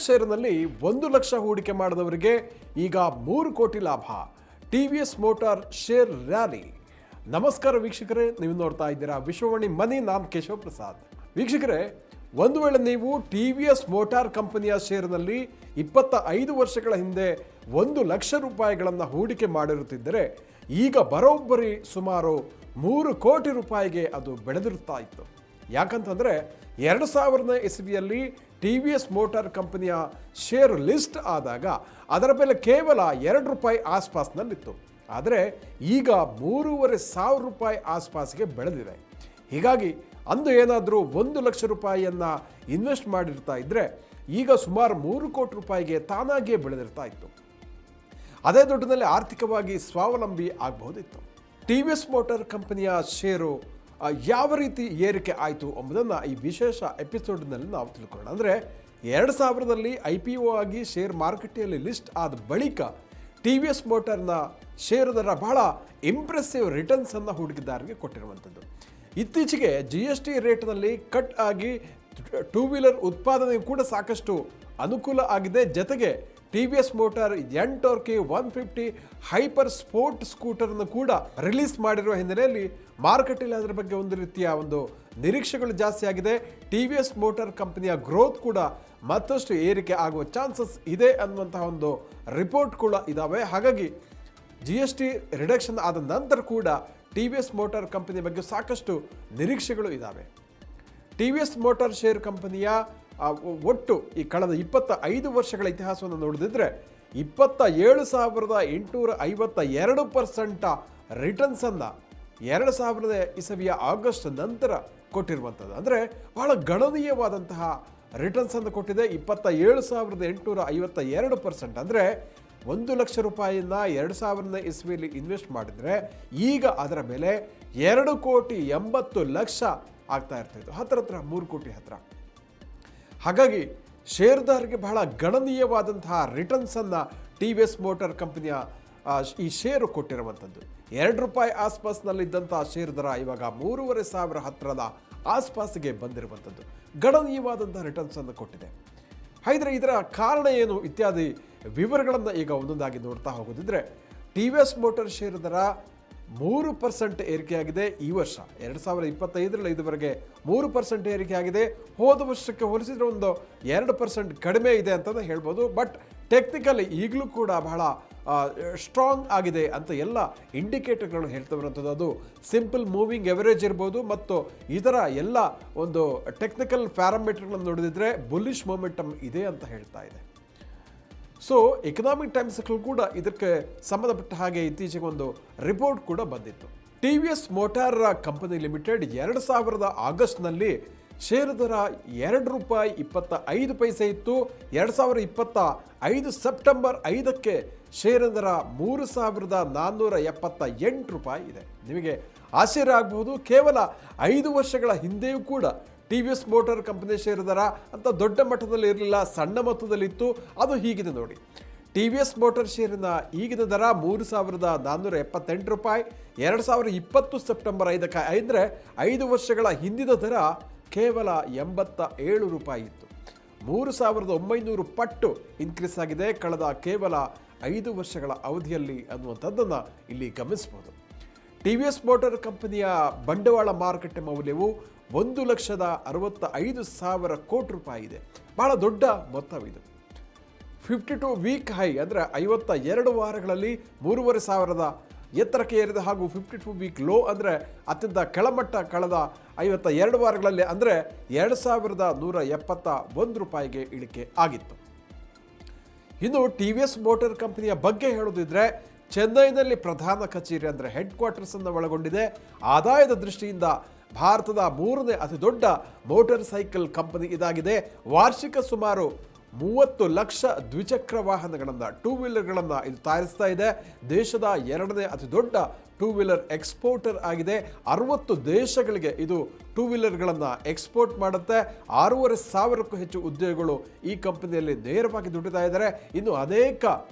ಶೇರ್ನಲ್ಲಿ 1,00,000 ಹೂಡಿಕೆ ಮಾಡಿದವರಿಗೆ ಈಗ 3 ಕೋಟಿ ಲಾಭ. TVS motor share rally. ನಮಸ್ಕಾರ ವೀಕ್ಷಕರೇ, ನೀವು ನೋಡ್ತಾ ಇದ್ದೀರಾ ವಿಶ್ವವಾಣಿ ಮನಿ. ನಾನು ಕೇಶವ ಪ್ರಸಾದ್. ವೀಕ್ಷಕರೇ, ಒಂದು ವೇಳೆ ನೀವು ಟಿವಿಎಸ್ ಮೋಟಾರ್ ಕಂಪನಿಯ ಶೇರ್ನಲ್ಲಿ 25 ವರ್ಷಗಳ ಹಿಂದೆ 1,00,000 ರೂಪಾಯಿಗಳನ್ನು ಹೂಡಿಕೆ ಮಾಡಿರುತ್ತಿದ್ದರೆ ಈಗ ಬರೋಬ್ಬರಿ ಸುಮಾರು 3 ಕೋಟಿ ರೂಪಾಯಿಗೆ ಅದು ಬೆಳೆದಿರುತ್ತಾ ಇತ್ತು. ಯಾಕಂತಂದರೆ 2000ನೇ ಇಸವಿಯಲ್ಲಿ ಟಿವಿಎಸ್ ಮೋಟಾರ್ ಕಂಪನಿಯ ಶೇರ್ ಲಿಸ್ಟ್ ಆದಾಗ ಅದರ ಬೆಲೆ ಕೇವಲ 2 ರೂಪಾಯಿ ಆಸ್ಪಾಸ್ನಲ್ಲಿತ್ತು. ಆದರೆ ಈಗ 3,500 ರೂಪಾಯಿ ಆಸ್ಪಾಸ್ಗೆ ಬೆಳೆದಿದೆ. ಹೀಗಾಗಿ ಅಂದು ಏನಾದರೂ 1,00,000 ರೂಪಾಯಿಯನ್ನು ಇನ್ವೆಸ್ಟ್ ಮಾಡಿರ್ತಾ ಇದ್ದರೆ ಈಗ ಸುಮಾರು 3 ಕೋಟಿ ರೂಪಾಯಿಗೆ ತಾನಾಗಿಯೇ ಬೆಳೆದಿರ್ತಾ ಇತ್ತು. ಅದೇ ದುಡ್ಡಿನಲ್ಲಿ ಆರ್ಥಿಕವಾಗಿ ಸ್ವಾವಲಂಬಿ ಆಗಬಹುದಿತ್ತು. ಟಿವಿಎಸ್ ಮೋಟಾರ್ ಕಂಪನಿಯ ಶೇರು ಯಾವ ರೀತಿ ಏರಿಕೆ ಆಯಿತು ಎಂಬುದನ್ನು ಈ ವಿಶೇಷ ಎಪಿಸೋಡ್ನಲ್ಲಿ ನಾವು ತಿಳ್ಕೊಳ್ಳೋಣ. ಅಂದರೆ 2000ರಲ್ಲಿ IPO ಆಗಿ ಶೇರ್ ಮಾರುಕಟ್ಟೆಯಲ್ಲಿ ಲಿಸ್ಟ್ ಆದ ಬಳಿಕ ಟಿವಿಎಸ್ ಮೋಟಾರ್ನ ಶೇರು ದರ ಬಹಳ ಇಂಪ್ರೆಸಿವ್ ರಿಟರ್ನ್ಸನ್ನು ಹೂಡಿಕೆದಾರರಿಗೆ ಕೊಟ್ಟಿರುವಂಥದ್ದು. ಇತ್ತೀಚೆಗೆ GST ರೇಟ್ನಲ್ಲಿ ಕಟ್ ಆಗಿ 2 ವೀಲರ್ ಉತ್ಪಾದನೆಯು ಕೂಡ ಸಾಕಷ್ಟು ಅನುಕೂಲ ಆಗಿದೆ. ಜೊತೆಗೆ ಟಿವಿಎಸ್ ಮೋಟಾರ್ ಎಂಟೋರ್ಕೆ 150 ಹೈಪರ್ ಸ್ಪೋರ್ಟ್ ಸ್ಕೂಟರ್ನ್ನು ಕೂಡ ರಿಲೀಸ್ ಮಾಡಿರುವ ಹಿನ್ನೆಲೆಯಲ್ಲಿ ಮಾರುಕಟ್ಟೆಯಲ್ಲಿ ಅದರ ಬಗ್ಗೆ ಒಂದು ರೀತಿಯ ಒಂದು ನಿರೀಕ್ಷೆಗಳು ಜಾಸ್ತಿ ಆಗಿದೆ. ಟಿವಿಎಸ್ ಮೋಟಾರ್ ಕಂಪನಿಯ ಗ್ರೋತ್ ಕೂಡ ಮತ್ತಷ್ಟು ಏರಿಕೆ ಆಗುವ ಚಾನ್ಸಸ್ ಇದೆ ಅನ್ನುವಂತಹ ಒಂದು ರಿಪೋರ್ಟ್ ಕೂಡ ಇದ್ದಾವೆ. ಹಾಗಾಗಿ GST ರಿಡಕ್ಷನ್ ಆದ ನಂತರ ಕೂಡ ಟಿವಿಎಸ್ ಮೋಟಾರ್ ಕಂಪನಿಯ ಬಗ್ಗೆ ಸಾಕಷ್ಟು ನಿರೀಕ್ಷೆಗಳು ಇದ್ದಾವೆ. ಟಿವಿಎಸ್ ಮೋಟಾರ್ ಶೇರ್ ಕಂಪನಿಯ ಒಟ್ಟು ಈ ಕಳೆದ 25 ವರ್ಷಗಳ ಇತಿಹಾಸವನ್ನು ನೋಡಿದ್ರೆ 27,852% ರಿಟರ್ನ್ಸನ್ನು 2000 ಇಸವಿಯ ಆಗಸ್ಟ್ ನಂತರ ಕೊಟ್ಟಿರುವಂಥದ್ದು. ಅಂದರೆ ಬಹಳ ಗಣನೀಯವಾದಂತಹ ರಿಟರ್ನ್ಸನ್ನು ಕೊಟ್ಟಿದೆ. 27,852%. ಅಂದರೆ 1,00,000 ರೂಪಾಯಿಯನ್ನು 2000ನೇ ಇಸವಿಯಲ್ಲಿ ಇನ್ವೆಸ್ಟ್ ಮಾಡಿದರೆ ಈಗ ಅದರ ಬೆಲೆ 2,80,00,000 ಆಗ್ತಾ ಇರ್ತಾಯಿತ್ತು. ಹತ್ರ 3 ಕೋಟಿ ಹತ್ರ. ಹಾಗಾಗಿ ಶೇರ್ದಾರರಿಗೆ ಬಹಳ ಗಣನೀಯವಾದಂತಹ ರಿಟರ್ನ್ಸನ್ನು ಟಿವಿಎಸ್ ಮೋಟಾರ್ ಕಂಪನಿಯ ಈ ಶೇರು ಕೊಟ್ಟಿರುವಂಥದ್ದು. 2 ರೂಪಾಯಿ ಆಸ್ಪಾಸ್ನಲ್ಲಿದ್ದಂಥ ಶೇರ್ ದರ ಇವಾಗ 3,500 ಹತ್ತಿರದ ಆಸ್ಪಾಸಿಗೆ ಬಂದಿರುವಂಥದ್ದು. ಗಣನೀಯವಾದಂಥ ರಿಟರ್ನ್ಸನ್ನು ಕೊಟ್ಟಿದೆ. ಹಾಗಿದ್ರೆ ಇದರ ಕಾರಣ ಏನು ಇತ್ಯಾದಿ ವಿವರಗಳನ್ನು ಈಗ ಒಂದೊಂದಾಗಿ ನೋಡ್ತಾ ಹೋಗೋದಿದ್ರೆ, ಟಿವಿಎಸ್ ಮೋಟಾರ್ ಶೇರ್ ದರ 3% ಏರಿಕೆಯಾಗಿದೆ ಈ ವರ್ಷ. 2025ರಲ್ಲಿ ಇದುವರೆಗೆ 3% ಏರಿಕೆಯಾಗಿದೆ. ಹೋದ ವರ್ಷಕ್ಕೆ ಹೋಲಿಸಿದರೆ ಒಂದು 2% ಕಡಿಮೆ ಇದೆ ಅಂತಲೇ ಹೇಳ್ಬೋದು. ಬಟ್ ಟೆಕ್ನಿಕಲಿ ಈಗಲೂ ಕೂಡ ಬಹಳ ಸ್ಟ್ರಾಂಗ್ ಆಗಿದೆ ಅಂತ ಎಲ್ಲ ಇಂಡಿಕೇಟರ್ಗಳು ಹೇಳ್ತಾ ಬರುವಂಥದ್ದು. ಅದು ಸಿಂಪಲ್ ಮೂವಿಂಗ್ ಎವರೇಜ್ ಇರ್ಬೋದು ಮತ್ತು ಇದರ ಎಲ್ಲ ಒಂದು ಟೆಕ್ನಿಕಲ್ ಪ್ಯಾರಾಮೀಟರ್ಗಳನ್ನು ನೋಡಿದರೆ ಬುಲ್ಲಿಶ್ ಮೊಮೆಂಟಮ್ ಇದೆ ಅಂತ ಹೇಳ್ತಾ ಇದೆ. ಸೊ ಎಕನಾಮಿಕ್ ಟೈಮ್ಸ್ಗಳು ಕೂಡ ಇದಕ್ಕೆ ಸಂಬಂಧಪಟ್ಟ ಹಾಗೆ ಇತ್ತೀಚೆಗೆ ಒಂದು ರಿಪೋರ್ಟ್ ಕೂಡ ಬಂದಿತ್ತು. ಟಿವಿಎಸ್ ಮೋಟಾರ್ ಕಂಪನಿ ಲಿಮಿಟೆಡ್ 2000 ಆಗಸ್ಟ್ನಲ್ಲಿ ಶೇರು ದರ 2 ರೂಪಾಯಿ 25 ಪೈಸೆ ಇತ್ತು. 2025 ಸೆಪ್ಟೆಂಬರ್ 5ಕ್ಕೆ ಶೇರು ದರ 3,478 ರೂಪಾಯಿ ಇದೆ. ನಿಮಗೆ ಆಶ್ಚರ್ಯ ಆಗಬಹುದು. ಕೇವಲ 5 ವರ್ಷಗಳ ಹಿಂದೆಯೂ ಕೂಡ ಟಿವಿಎಸ್ ಮೋಟಾರ್ ಕಂಪನಿ ಶೇರು ದರ ಅಂತ ದೊಡ್ಡ ಮಟ್ಟದಲ್ಲಿ ಇರಲಿಲ್ಲ, ಸಣ್ಣ ಮೊತ್ತದಲ್ಲಿತ್ತು. ಅದು ಹೀಗಿದೆ ನೋಡಿ. ಟಿವಿಎಸ್ ಮೋಟಾರ್ ಶೇರಿನ ಈಗಿನ ದರ 3,478 ರೂಪಾಯಿ. 2020 ಸೆಪ್ಟೆಂಬರ್ 5ಕ್ಕೆ ಅಂದರೆ 5 ವರ್ಷಗಳ ಹಿಂದಿನ ದರ ಕೇವಲ 87 ರೂಪಾಯಿ ಇತ್ತು. 3,900 ಪಟ್ಟು ಇನ್ಕ್ರೀಸ್ ಆಗಿದೆ ಕಳೆದ ಕೇವಲ 5 ವರ್ಷಗಳ ಅವಧಿಯಲ್ಲಿ ಅನ್ನುವಂಥದ್ದನ್ನು ಇಲ್ಲಿ ಗಮನಿಸಬಹುದು. ಟಿವಿಎಸ್ ಮೋಟಾರ್ ಕಂಪನಿಯ ಬಂಡವಾಳ ಮಾರುಕಟ್ಟೆ ಮೌಲ್ಯವು 1,65,000 ಕೋಟಿ ರೂಪಾಯಿ ಇದೆ. ಬಹಳ ದೊಡ್ಡ ಮೊತ್ತವಿದು. 52 ವೀಕ್ ಹೈ ಅಂದರೆ 52 ವಾರಗಳಲ್ಲಿ 3,500 ಎತ್ತರಕ್ಕೆ ಏರಿದೆ. ಹಾಗೂ 52 ವೀಕ್ ಲೋ ಅಂದರೆ ಅತ್ಯಂತ ಕೆಳಮಟ್ಟ ಕಳೆದ 52 ವಾರಗಳಲ್ಲಿ ಅಂದರೆ 2,171 ರೂಪಾಯಿಗೆ ಇಳಿಕೆ ಆಗಿತ್ತು. ಇನ್ನು ಟಿವಿಎಸ್ ಮೋಟಾರ್ ಕಂಪನಿಯ ಬಗ್ಗೆ ಹೇಳೋದಿದ್ರೆ, ಚೆನ್ನೈನಲ್ಲಿ ಪ್ರಧಾನ ಕಚೇರಿ ಅಂದರೆ ಹೆಡ್ ಕ್ವಾರ್ಟರ್ಸನ್ನು ಒಳಗೊಂಡಿದೆ. ಆದಾಯದ ದೃಷ್ಟಿಯಿಂದ ಭಾರತದ 3ನೇ ಅತಿ ದೊಡ್ಡ ಮೋಟಾರ್ ಸೈಕಲ್ ಕಂಪನಿ ಇದಾಗಿದೆ. ವಾರ್ಷಿಕ ಸುಮಾರು 30 ಲಕ್ಷ ದ್ವಿಚಕ್ರ ವಾಹನಗಳನ್ನು 2 ವೀಲರ್ಗಳನ್ನು ಇದು ತಯಾರಿಸ್ತಾ ಇದೆ. ದೇಶದ 2ನೇ ಅತಿ ದೊಡ್ಡ 2 ವೀಲರ್ ಎಕ್ಸ್ಪೋರ್ಟರ್ ಆಗಿದೆ. 60 ದೇಶಗಳಿಗೆ ಇದು 2 ವೀಲರ್ಗಳನ್ನು ಎಕ್ಸ್ಪೋರ್ಟ್ ಮಾಡುತ್ತೆ. 6,500ಕ್ಕೂ ಹೆಚ್ಚು ಉದ್ಯೋಗಿಗಳು ಈ ಕಂಪನಿಯಲ್ಲಿ ನೇರವಾಗಿ ದುಡಿತಾ ಇದ್ದಾರೆ. ಇನ್ನು ಅನೇಕ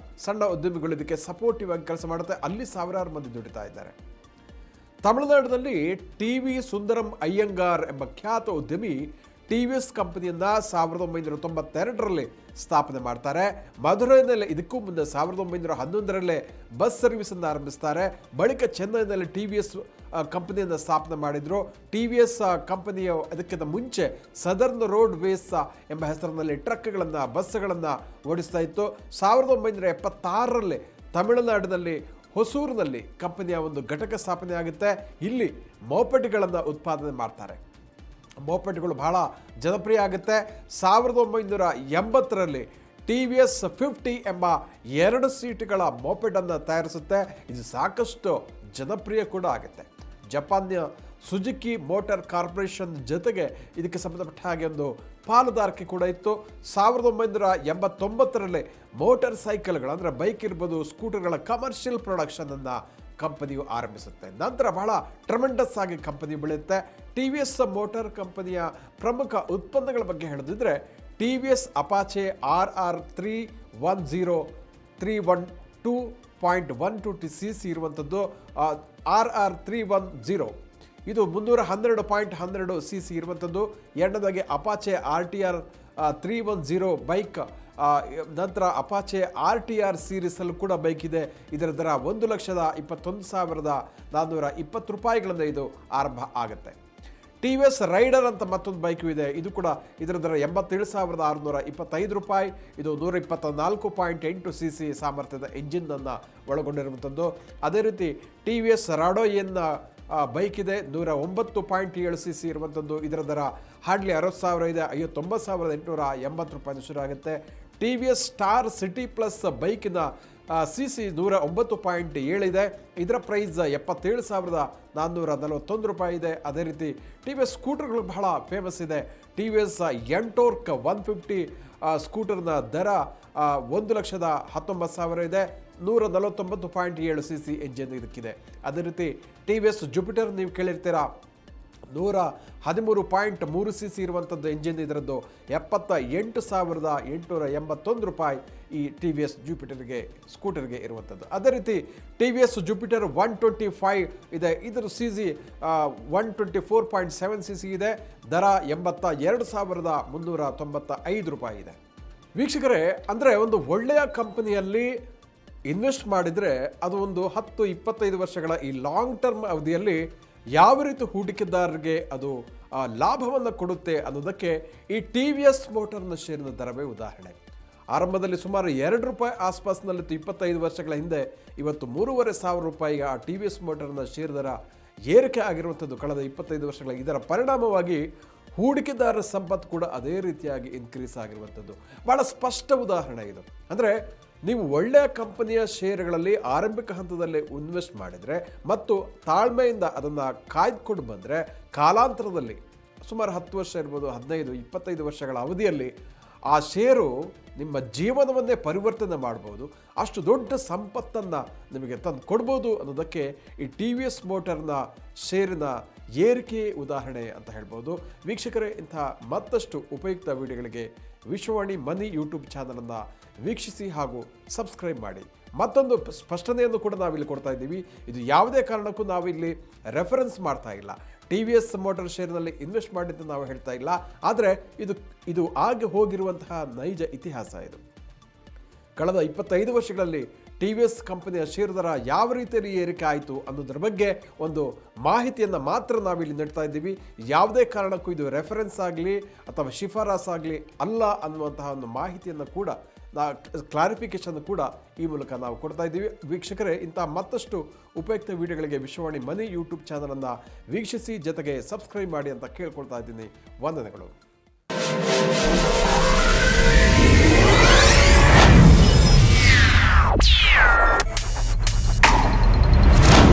ಸಣ್ಣ ಉದ್ಯಮಿಗಳು ಇದಕ್ಕೆ ಸಪೋರ್ಟಿವ್ ಆಗಿ ಕೆಲಸ ಮಾಡುತ್ತೆ. ಅಲ್ಲಿ ಸಾವಿರಾರು ಮಂದಿ ದುಡಿತಾ ಇದ್ದಾರೆ. ತಮಿಳುನಾಡಿನಲ್ಲಿ ಟಿವಿ ಸುಂದರಂ ಅಯ್ಯಂಗಾರ್ ಎಂಬ ಖ್ಯಾತ ಉದ್ಯಮಿ ಟಿ ವಿ ಎಸ್ ಕಂಪನಿಯನ್ನು 1992ರಲ್ಲಿ ಸ್ಥಾಪನೆ ಮಾಡ್ತಾರೆ. ಮಧುರೈನಲ್ಲಿ ಇದಕ್ಕೂ ಮುಂದೆ 1911ರಲ್ಲೇ ಬಸ್ ಸರ್ವಿಸನ್ನು ಆರಂಭಿಸ್ತಾರೆ. ಬಳಿಕ ಚೆನ್ನೈನಲ್ಲಿ ಟಿ ವಿ ಎಸ್ ಕಂಪನಿಯನ್ನು ಸ್ಥಾಪನೆ ಮಾಡಿದರು. ಟಿ ವಿ ಎಸ್ ಕಂಪನಿಯ ಅದಕ್ಕಿಂತ ಮುಂಚೆ ಸದರ್ನ್ ರೋಡ್ ವೇಸ್ ಎಂಬ ಹೆಸರಿನಲ್ಲಿ ಟ್ರಕ್ಗಳನ್ನು ಬಸ್ಗಳನ್ನು ಓಡಿಸ್ತಾ ಇತ್ತು. 1976ರಲ್ಲಿ ತಮಿಳುನಾಡಿನಲ್ಲಿ ಹೊಸೂರಿನಲ್ಲಿ ಕಂಪನಿಯ ಒಂದು ಘಟಕ ಸ್ಥಾಪನೆ ಆಗುತ್ತೆ. ಇಲ್ಲಿ ಮೋಪೆಟ್ಗಳನ್ನು ಉತ್ಪಾದನೆ ಮಾಡ್ತಾರೆ. ಮೋಪೆಟ್ಗಳು ಬಹಳ ಜನಪ್ರಿಯ ಆಗುತ್ತೆ. 1980ರಲ್ಲಿ ಟಿ ವಿ ಎಸ್ 50 ಎಂಬ 2 ಸೀಟುಗಳ ಮೋಪೆಡನ್ನು ತಯಾರಿಸುತ್ತೆ. ಇದು ಸಾಕಷ್ಟು ಜನಪ್ರಿಯ ಕೂಡ ಆಗುತ್ತೆ. ಜಪಾನ್ನ ಸುಜುಕಿ ಮೋಟಾರ್ ಕಾರ್ಪೊರೇಷನ್ ಜೊತೆಗೆ ಇದಕ್ಕೆ ಸಂಬಂಧಪಟ್ಟ ಹಾಗೆ ಒಂದು ಪಾಲುದಾರಿಕೆ ಕೂಡ ಇತ್ತು. 1989ರಲ್ಲಿ ಮೋಟಾರ್ ಸೈಕಲ್ಗಳು ಅಂದರೆ ಬೈಕ್ ಇರ್ಬೋದು, ಸ್ಕೂಟರ್ಗಳ ಕಮರ್ಷಿಯಲ್ ಪ್ರೊಡಕ್ಷನನ್ನು ಕಂಪನಿಯು ಆರಂಭಿಸುತ್ತೆ. ನಂತರ ಬಹಳ ಟ್ರಮೆಂಡಸ್ ಆಗಿ ಕಂಪನಿ ಬೆಳೆಯುತ್ತೆ. ಟಿ ವಿ ಎಸ್ ಮೋಟಾರ್ ಕಂಪನಿಯ ಪ್ರಮುಖ ಉತ್ಪನ್ನಗಳ ಬಗ್ಗೆ ಹೇಳೋದಿದ್ರೆ T V S Apache RR 310 312.12 CC ಇರುವಂಥದ್ದು. RR 310 ಇದು 312.12 CC ಇರುವಂಥದ್ದು. ಎರಡನೇದಾಗಿ ಅಪಾಚೆ RTR 310 ಬೈಕ್. ನಂತರ ಅಪಾಚೆ RTR ಸೀರೀಸಲ್ಲೂ ಕೂಡ ಬೈಕ್ ಇದೆ. ಇದರ ದರ $1,21,420 ಇದು ಆರಂಭ ಆಗುತ್ತೆ. ಟಿ ವಿ ಎಸ್ ರೈಡರ್ ಅಂತ ಮತ್ತೊಂದು ಬೈಕು ಇದೆ. ಇದು ಕೂಡ ಇದರ ದರ $87,625. ಇದು 124.8 CC ಸಾಮರ್ಥ್ಯದ ಎಂಜಿನನ್ನು ಒಳಗೊಂಡಿರುವಂಥದ್ದು. ಅದೇ ರೀತಿ ಟಿ ವಿ ಎಸ್ ರಾಡೋಯನ್ ಬೈಕ್ ಇದೆ, 109.7 CC ಇರುವಂಥದ್ದು. ಇದರ ದರ ಹಾರ್ಡ್ಲಿ $60,000 ಇದೆ. $59,880 ಶುರು ಆಗುತ್ತೆ. T V S Star City Plus ಬೈಕಿನ CC 109.7 ಇದೆ. ಇದರ ಪ್ರೈಸ್ $77,441 ಇದೆ. ಅದೇ ರೀತಿ ಟಿ ವಿ ಎಸ್ ಸ್ಕೂಟರ್ಗಳು ಬಹಳ ಫೇಮಸ್ ಇದೆ. ಟಿ ವಿ ಎಸ್ ಎಂಟೋರ್ಕ್ 150 ಸ್ಕೂಟರ್ನ ದರ $1,19,000 ಇದೆ. 149.7 CC ಎಂಜಿನ್ ಇದಕ್ಕಿದೆ. ಅದೇ ರೀತಿ ಟಿ ವಿ ಎಸ್ ಜುಪಿಟರ್ ನೀವು ಕೇಳಿರ್ತೀರಾ, 113.3 CC ಇರುವಂಥದ್ದು ಎಂಜಿನ್. ಇದರದ್ದು $78,881 ಈ ಟಿ ವಿ ಎಸ್ ಜುಪಿಟರ್ಗೆ ಸ್ಕೂಟರ್ಗೆ ಇರುವಂಥದ್ದು. ಅದೇ ರೀತಿ ಟಿ ವಿ ಎಸ್ ಜುಪಿಟರ್ 125 ಇದೆ. ಇದರ CC 124.7 CC ಇದೆ. ದರ $82,395 ಇದೆ. ವೀಕ್ಷಕರೇ, ಅಂದರೆ ಒಂದು ಒಳ್ಳೆಯ ಕಂಪನಿಯಲ್ಲಿ ಇನ್ವೆಸ್ಟ್ ಮಾಡಿದರೆ ಅದು ಒಂದು 10-25 ವರ್ಷಗಳ ಈ ಲಾಂಗ್ ಟರ್ಮ್ ಅವಧಿಯಲ್ಲಿ ಯಾವ ರೀತಿ ಹೂಡಿಕೆದಾರರಿಗೆ ಅದು ಲಾಭವನ್ನು ಕೊಡುತ್ತೆ ಅನ್ನೋದಕ್ಕೆ ಈ ಟಿ ವಿ ಎಸ್ ಮೋಟಾರ್ನ ಶೇರಿನ ದರವೇ ಉದಾಹರಣೆ. ಆರಂಭದಲ್ಲಿ ಸುಮಾರು $2 ಆಸ್ಪಾಸ್ನಲ್ಲಿತ್ತು 25 ವರ್ಷಗಳ ಹಿಂದೆ. ಇವತ್ತು $3,500 ಆ ಟಿ ವಿ ಎಸ್ ಮೋಟಾರ್ನ ಶೇರ್ ದರ ಏರಿಕೆ ಆಗಿರುವಂಥದ್ದು ಕಳೆದ 25 ವರ್ಷಗಳ. ಇದರ ಪರಿಣಾಮವಾಗಿ ಹೂಡಿಕೆದಾರರ ಸಂಪತ್ತು ಕೂಡ ಅದೇ ರೀತಿಯಾಗಿ ಇನ್ಕ್ರೀಸ್ ಆಗಿರುವಂಥದ್ದು ಭಾಳ ಸ್ಪಷ್ಟ ಉದಾಹರಣೆ ಇದು. ಅಂದರೆ ನೀವು ಒಳ್ಳೆಯ ಕಂಪನಿಯ ಶೇರುಗಳಲ್ಲಿ ಆರಂಭಿಕ ಹಂತದಲ್ಲಿ ಇನ್ವೆಸ್ಟ್ ಮಾಡಿದರೆ ಮತ್ತು ತಾಳ್ಮೆಯಿಂದ ಅದನ್ನು ಕಾಯ್ದುಕೊಂಡು ಬಂದರೆ ಕಾಲಾಂತರದಲ್ಲಿ ಸುಮಾರು 10 ವರ್ಷ ಇರ್ಬೋದು, 15-25 ವರ್ಷಗಳ ಅವಧಿಯಲ್ಲಿ ಆ ಷೇರು ನಿಮ್ಮ ಜೀವನವನ್ನೇ ಪರಿವರ್ತನೆ ಮಾಡ್ಬೋದು. ಅಷ್ಟು ದೊಡ್ಡ ಸಂಪತ್ತನ್ನು ನಿಮಗೆ ತಂದು ಕೊಡ್ಬೋದು ಅನ್ನೋದಕ್ಕೆ ಈ ಟಿ ವಿ ಎಸ್ ಮೋಟಾರ್ನ ಶೇರಿನ ಏರಿಕೆ ಉದಾಹರಣೆ ಅಂತ ಹೇಳ್ಬೋದು. ವೀಕ್ಷಕರೇ, ಇಂಥ ಮತ್ತಷ್ಟು ಉಪಯುಕ್ತ ವಿಡಿಯೋಗಳಿಗೆ ವಿಶ್ವವಾಣಿ ಮನಿ ಯೂಟ್ಯೂಬ್ ಚಾನಲನ್ನು ವೀಕ್ಷಿಸಿ ಹಾಗೂ ಸಬ್ಸ್ಕ್ರೈಬ್ ಮಾಡಿ. ಮತ್ತೊಂದು ಸ್ಪಷ್ಟನೆಯನ್ನು ಕೂಡ ನಾವಿಲ್ಲಿ ಕೊಡ್ತಾ ಇದ್ದೀವಿ. ಇದು ಯಾವುದೇ ಕಾರಣಕ್ಕೂ ನಾವಿಲ್ಲಿ ರೆಫರೆನ್ಸ್ ಮಾಡ್ತಾ ಇಲ್ಲ. ಟಿ ವಿ ಎಸ್ ಮೋಟಾರ್ ಶೇರ್ನಲ್ಲಿ ಇನ್ವೆಸ್ಟ್ ಮಾಡಿದ್ದು ನಾವು ಹೇಳ್ತಾ ಇಲ್ಲ. ಆದರೆ ಇದು ಆಗಿ ಹೋಗಿರುವಂತಹ ನೈಜ ಇತಿಹಾಸ. ಇದು ಕಳೆದ 25 ವರ್ಷಗಳಲ್ಲಿ ಟಿ ವಿ ಎಸ್ ಕಂಪನಿಯ ಷೇರು ದರ ಯಾವ ರೀತಿಯಲ್ಲಿ ಏರಿಕೆ ಆಯಿತು ಅನ್ನೋದ್ರ ಬಗ್ಗೆ ಒಂದು ಮಾಹಿತಿಯನ್ನು ಮಾತ್ರ ನಾವಿಲ್ಲಿ ನೀಡ್ತಾ ಇದ್ದೀವಿ. ಯಾವುದೇ ಕಾರಣಕ್ಕೂ ಇದು ರೆಫರೆನ್ಸ್ ಆಗಲಿ ಅಥವಾ ಶಿಫಾರಸಾಗಲಿ ಅಲ್ಲ ಅನ್ನುವಂತಹ ಒಂದು ಮಾಹಿತಿಯನ್ನು ಕೂಡ ಕ್ಲಾರಿಫಿಕೇಶನ್ ಕೂಡ ಈ ಮೂಲಕ ನಾವು ಕೊಡ್ತಾ ಇದ್ದೀವಿ. ವೀಕ್ಷಕರೇ, ಇಂಥ ಮತ್ತಷ್ಟು ಉಪಯುಕ್ತ ವಿಡಿಯೋಗಳಿಗೆ ವಿಶ್ವವಾಣಿ ಮನಿ ಯೂಟ್ಯೂಬ್ ಚಾನಲನ್ನು ವೀಕ್ಷಿಸಿ, ಜೊತೆಗೆ ಸಬ್ಸ್ಕ್ರೈಬ್ ಮಾಡಿ ಅಂತ ಕೇಳ್ಕೊಳ್ತಾ ಇದ್ದೀನಿ. ವಂದನೆಗಳು.